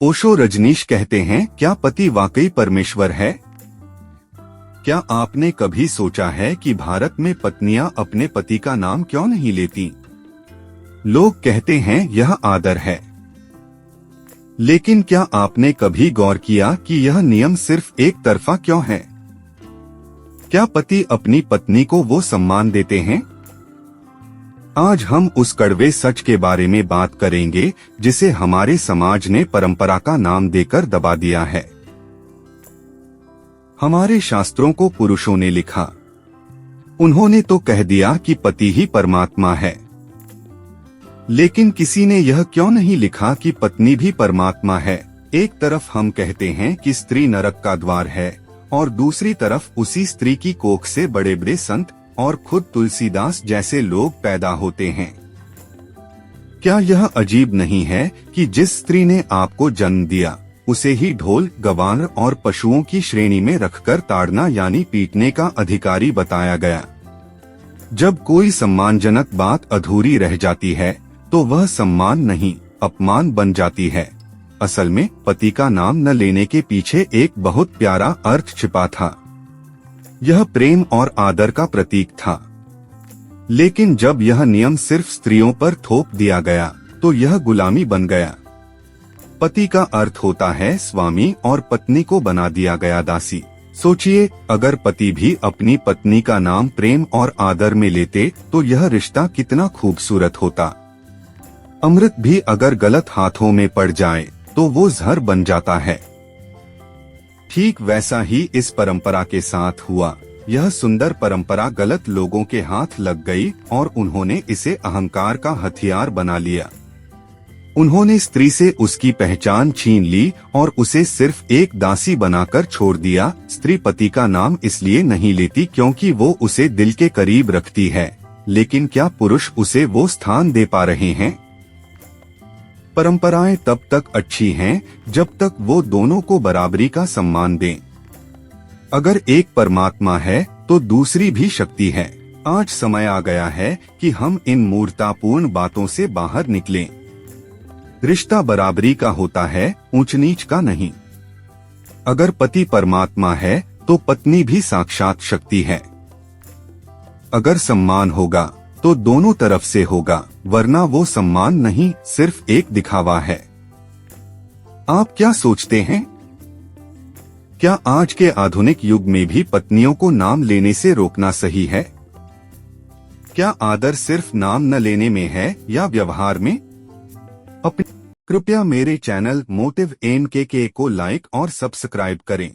ओशो रजनीश कहते हैं, क्या पति वाकई परमेश्वर है? क्या आपने कभी सोचा है कि भारत में पत्नियां अपने पति का नाम क्यों नहीं लेती? लोग कहते हैं यह आदर है, लेकिन क्या आपने कभी गौर किया कि यह नियम सिर्फ एक तरफा क्यों है? क्या पति अपनी पत्नी को वो सम्मान देते हैं? आज हम उस कड़वे सच के बारे में बात करेंगे जिसे हमारे समाज ने परंपरा का नाम देकर दबा दिया है। हमारे शास्त्रों को पुरुषों ने लिखा। उन्होंने तो कह दिया कि पति ही परमात्मा है, लेकिन किसी ने यह क्यों नहीं लिखा कि पत्नी भी परमात्मा है। एक तरफ हम कहते हैं कि स्त्री नरक का द्वार है और दूसरी तरफ उसी स्त्री की कोख से बड़े बड़े संत और खुद तुलसीदास जैसे लोग पैदा होते हैं। क्या यह अजीब नहीं है कि जिस स्त्री ने आपको जन्म दिया उसे ही ढोल, गवार और पशुओं की श्रेणी में रखकर ताड़ना यानी पीटने का अधिकारी बताया गया? जब कोई सम्मानजनक बात अधूरी रह जाती है तो वह सम्मान नहीं, अपमान बन जाती है। असल में पति का नाम न लेने के पीछे एक बहुत प्यारा अर्थ छिपा था। यह प्रेम और आदर का प्रतीक था। लेकिन जब यह नियम सिर्फ स्त्रियों पर थोप दिया गया तो यह गुलामी बन गया। पति का अर्थ होता है स्वामी और पत्नी को बना दिया गया दासी। सोचिए, अगर पति भी अपनी पत्नी का नाम प्रेम और आदर में लेते तो यह रिश्ता कितना खूबसूरत होता। अमृत भी अगर गलत हाथों में पड़ जाए तो वो जहर बन जाता है। ठीक वैसा ही इस परंपरा के साथ हुआ। यह सुंदर परंपरा गलत लोगों के हाथ लग गई और उन्होंने इसे अहंकार का हथियार बना लिया। उन्होंने स्त्री से उसकी पहचान छीन ली और उसे सिर्फ एक दासी बनाकर छोड़ दिया। स्त्री पति का नाम इसलिए नहीं लेती क्योंकि वो उसे दिल के करीब रखती है, लेकिन क्या पुरुष उसे वो स्थान दे पा रहे हैं? परंपराएं तब तक अच्छी हैं जब तक वो दोनों को बराबरी का सम्मान दें। अगर एक परमात्मा है तो दूसरी भी शक्ति है। आज समय आ गया है कि हम इन मूर्खतापूर्ण बातों से बाहर निकलें। रिश्ता बराबरी का होता है, ऊंच नीच का नहीं। अगर पति परमात्मा है तो पत्नी भी साक्षात शक्ति है। अगर सम्मान होगा तो दोनों तरफ से होगा, वरना वो सम्मान नहीं, सिर्फ एक दिखावा है। आप क्या सोचते हैं? क्या आज के आधुनिक युग में भी पत्नियों को नाम लेने से रोकना सही है? क्या आदर सिर्फ नाम न लेने में है या व्यवहार में? कृपया मेरे चैनल मोटिव NKK को लाइक और सब्सक्राइब करें।